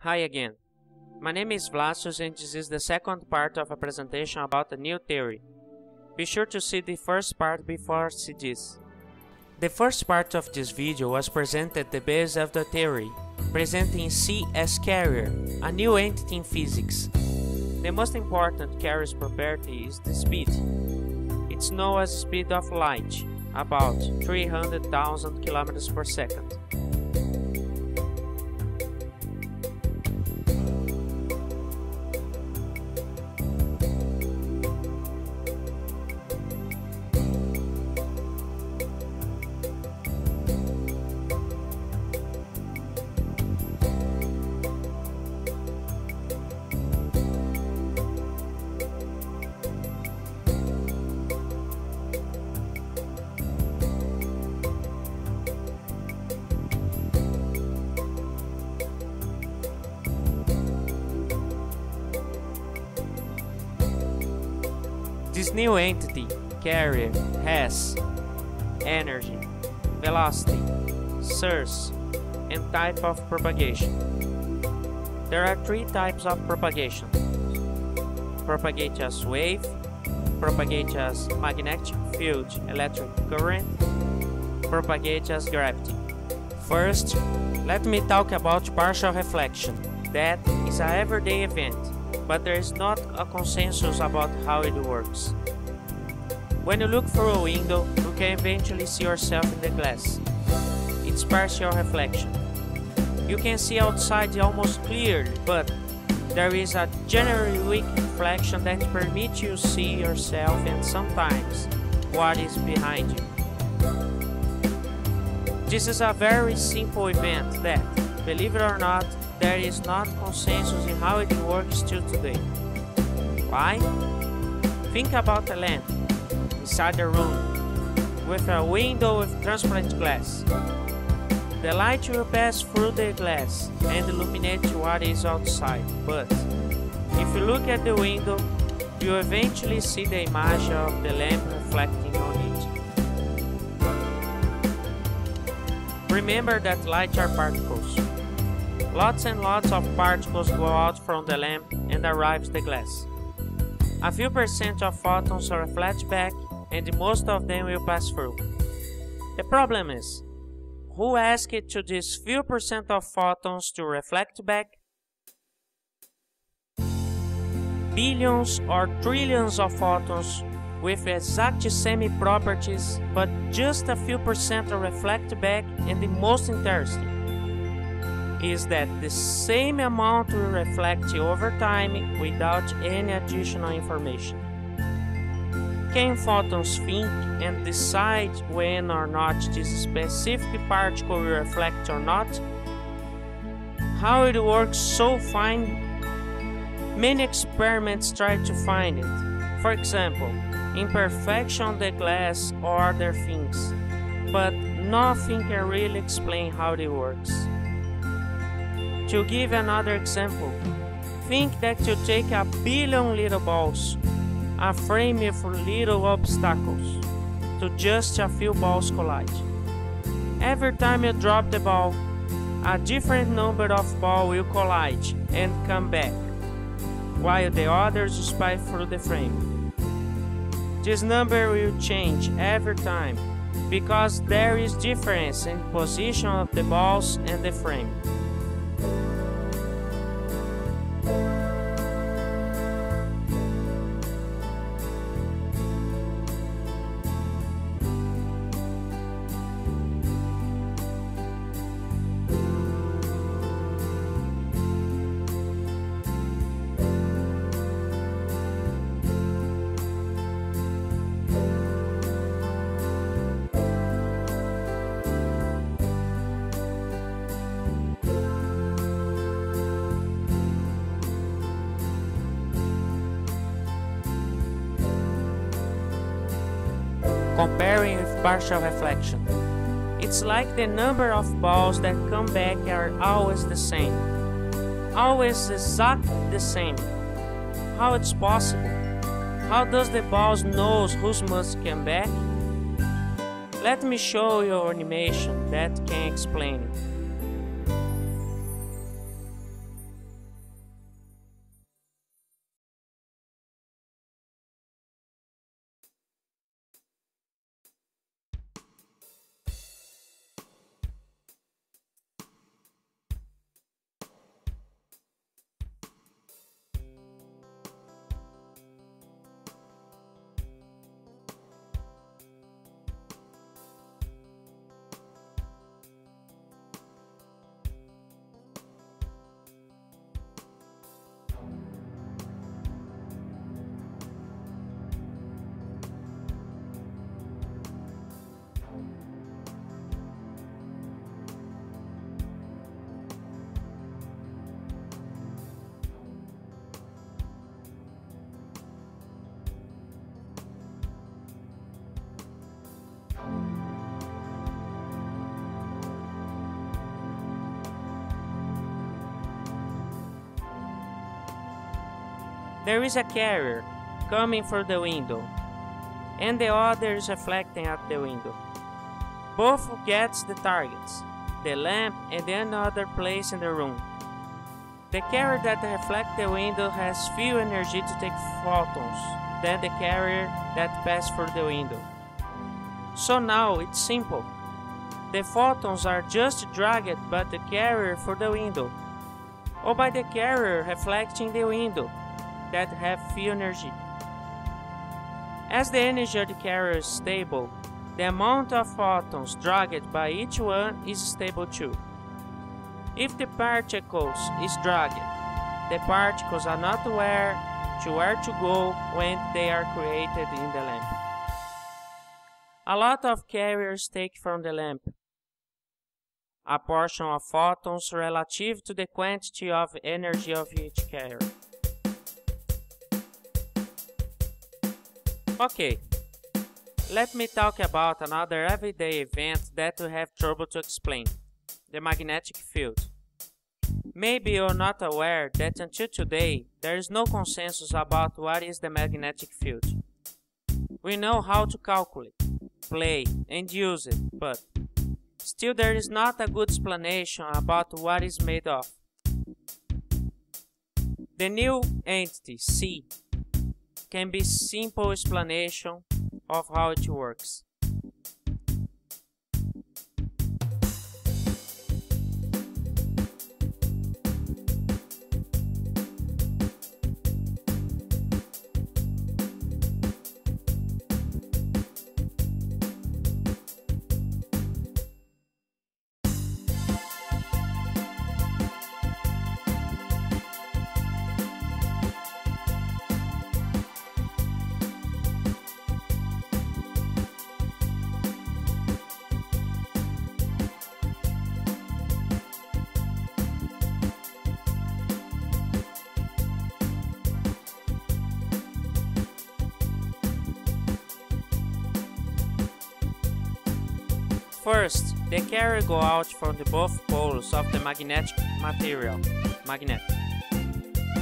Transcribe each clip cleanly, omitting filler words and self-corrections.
Hi again. My name is Vlassius and this is the second part of a presentation about a new theory. Be sure to see the first part before see this. The first part of this video was presented the base of the theory, presenting C as carrier, a new entity in physics. The most important carrier's property is the speed. It's known as speed of light, about 300,000 km per second. This new entity, carrier, has energy, velocity, source, and type of propagation. There are three types of propagation: propagate as wave, propagate as magnetic field electric current, propagate as gravity. First, let me talk about partial reflection. That is an everyday event, but there is not a consensus about how it works. When you look through a window, you can eventually see yourself in the glass. It's partial reflection. You can see outside almost clearly, but there is a generally weak reflection that permits you to see yourself and sometimes what is behind you. This is a very simple event that, believe it or not, there is not consensus in how it works till today. Why? Think about a lamp inside a room with a window with transparent glass. The light will pass through the glass and illuminate what is outside, but if you look at the window, you eventually see the image of the lamp reflecting on it. Remember that light are particles. Lots and lots of particles go out from the lamp and arrive at the glass. A few percent of photons reflect back, and most of them will pass through. The problem is, who asked to these few percent of photons to reflect back? Billions or trillions of photons with exact same properties, but just a few percent reflect back, and the most interesting is that the same amount will reflect over time without any additional information. Can photons think and decide when or not this specific particle will reflect or not? How it works so fine? Many experiments try to find it. For example, imperfection on the glass or other things, but nothing can really explain how it works. To give another example, think that you take a billion little balls, a frame with little obstacles, to just a few balls collide. Every time you drop the ball, a different number of balls will collide and come back, while the others spy through the frame. This number will change every time, because there is difference in position of the balls and the frame. Comparing with partial reflection, it's like the number of balls that come back are always the same. Always exactly the same. How it's possible? How does the balls know whose must come back? Let me show you an animation that can explain it. There is a carrier coming through the window, and the other is reflecting at the window. Both gets the targets, the lamp and another place in the room. The carrier that reflects the window has few energy to take photons than the carrier that pass through the window. So now it's simple. The photons are just dragged by the carrier through the window, or by the carrier reflecting the window that have few energy. As the energy of the carrier is stable, the amount of photons dragged by each one is stable too. If the particles is dragged, the particles are not where to go when they are created in the lamp. A lot of carriers take from the lamp a portion of photons relative to the quantity of energy of each carrier. Okay, let me talk about another everyday event that we have trouble to explain, the magnetic field. Maybe you're not aware that until today there is no consensus about what is the magnetic field. We know how to calculate, play and use it, but still there is not a good explanation about what it's made of. The new entity, C, can be simple explanation of how it works. First, the carrier goes out from the both poles of the magnetic material, magnet.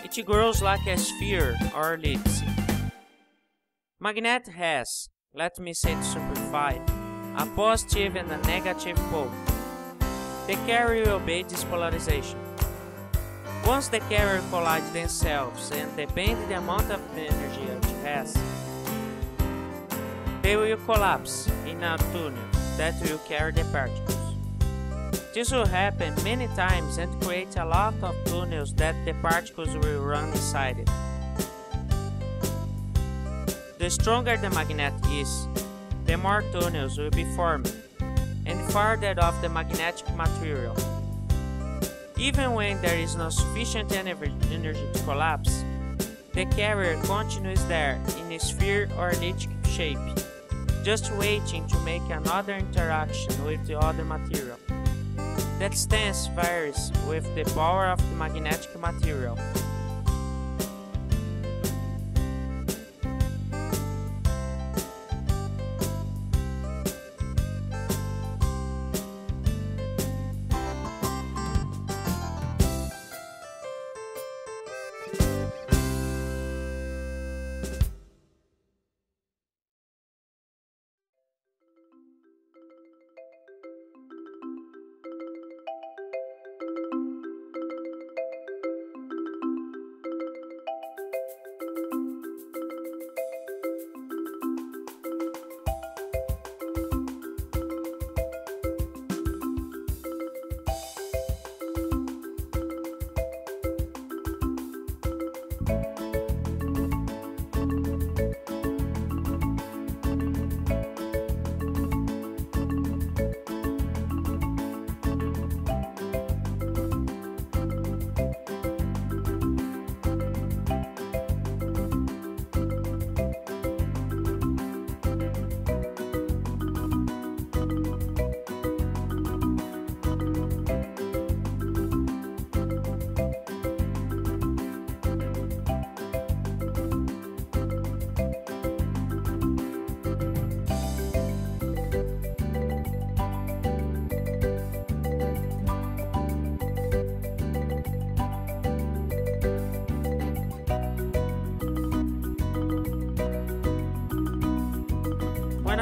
It grows like a sphere or ellipse. Magnet has, let me say to simplify, a positive and a negative pole. The carrier will obey this polarization. Once the carrier collide themselves and depend the amount of energy it has, they will collapse in a tunnel that will carry the particles. This will happen many times and create a lot of tunnels that the particles will run inside it. The stronger the magnet is, the more tunnels will be formed and farther off the magnetic material. Even when there is no sufficient energy to collapse, the carrier continues there in a sphere or elliptic shape, just waiting to make another interaction with the other material. That stance varies with the power of the magnetic material.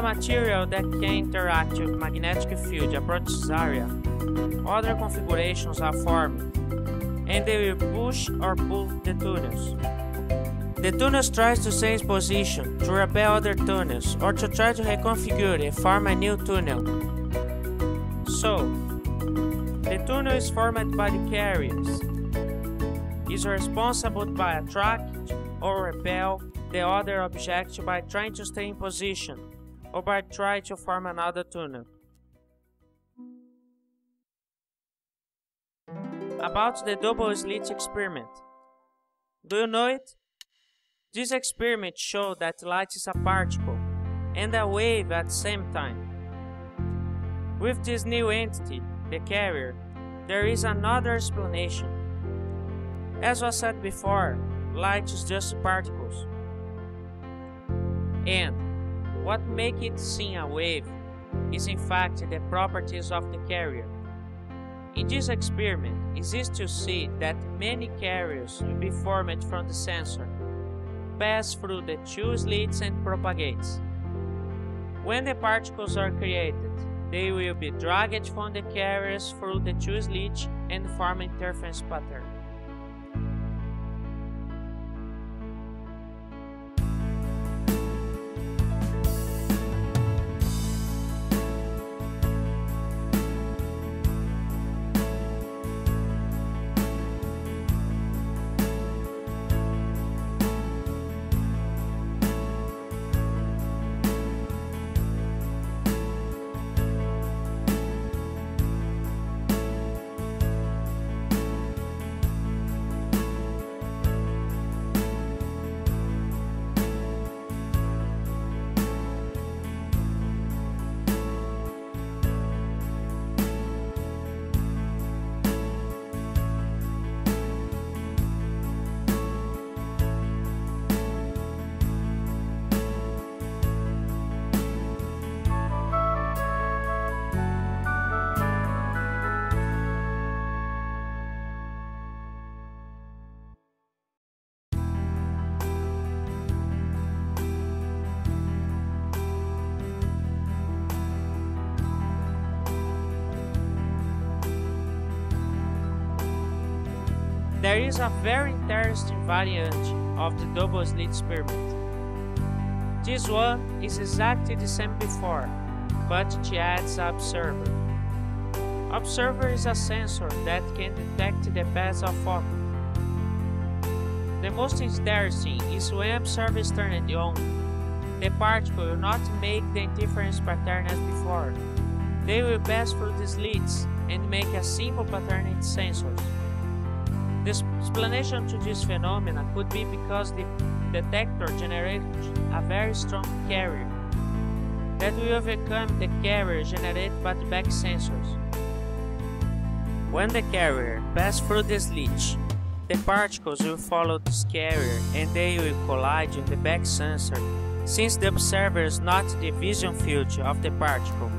a material that can interact with magnetic field approaches area, other configurations are formed, and they will push or pull the tunnels. The tunnels tries to change position, to repel other tunnels, or to try to reconfigure and form a new tunnel. So, the tunnel is formed by the carriers. Is responsible by attract or repel the other object by trying to stay in position, or by trying to form another tunnel. About the double slit experiment. Do you know it? This experiment showed that light is a particle and a wave at the same time. With this new entity, the carrier, there is another explanation. As was said before, light is just particles. And what makes it seem a wave is in fact the properties of the carrier. In this experiment, it is to see that many carriers will be formed from the sensor, pass through the two slits and propagates. When the particles are created, they will be dragged from the carriers through the two slits and form an interference pattern. There is a very interesting variant of the double slit experiment. This one is exactly the same before, but it adds an observer. Observer is a sensor that can detect the path of photon. The most interesting is when observer is turned on, the particle will not make the interference pattern as before. They will pass through the slits and make a simple pattern in the sensors. The explanation to this phenomenon could be because the detector generates a very strong carrier that will overcome the carrier generated by the back sensors. When the carrier passes through the slit, the particles will follow this carrier and they will collide with the back sensor, since the observer is not the vision field of the particle.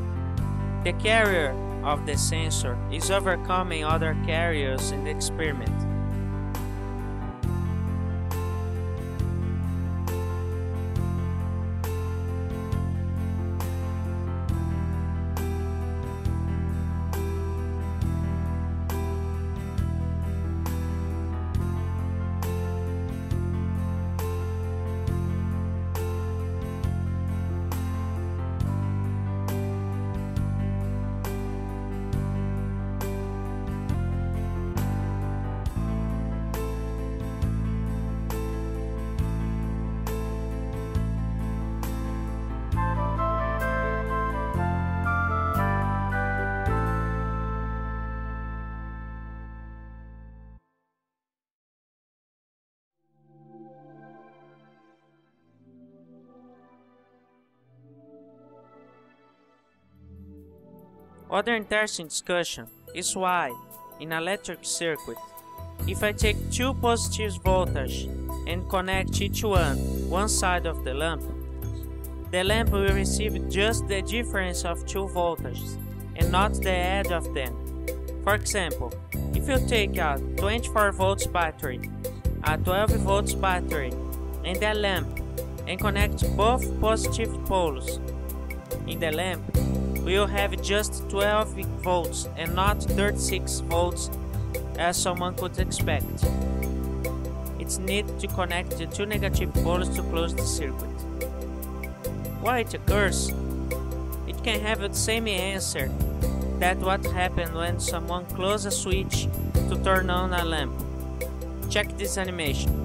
The carrier of the sensor is overcoming other carriers in the experiment. Other interesting discussion is why, in an electric circuit, if I take two positive voltage and connect each one side of the lamp will receive just the difference of two voltages and not the edge of them. For example, if you take a 24 volts battery, a 12 volts battery, and a lamp and connect both positive poles, in the lamp, we will have just 12 volts and not 36 volts as someone could expect. It's needed to connect the two negative poles to close the circuit. Why it occurs? It can have the same answer that what happened when someone closes a switch to turn on a lamp. Check this animation.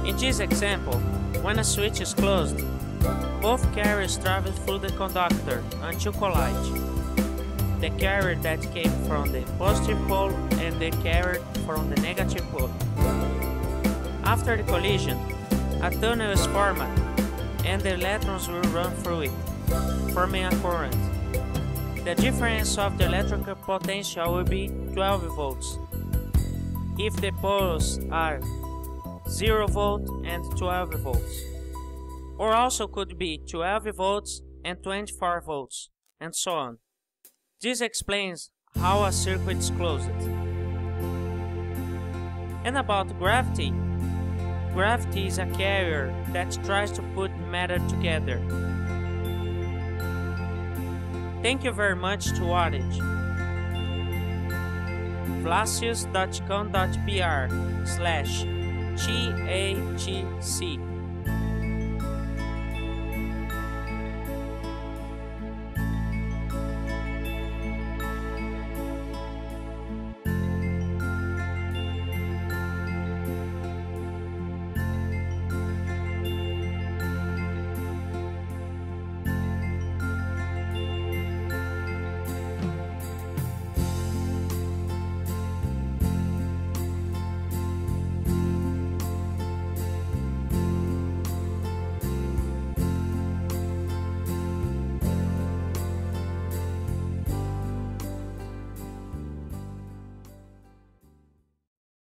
In this example, when a switch is closed, both carriers travel through the conductor until collide. The carrier that came from the positive pole and the carrier from the negative pole. After the collision, a tunnel is formed and the electrons will run through it, forming a current. The difference of the electrical potential will be 12 volts. If the poles are 0 volt and 12 volts, or also could be 12 volts and 24 volts, and so on. This explains how a circuit is closed. And about gravity, gravity is a carrier that tries to put matter together. Thank you very much to watch. vlassius.eng.br/tatc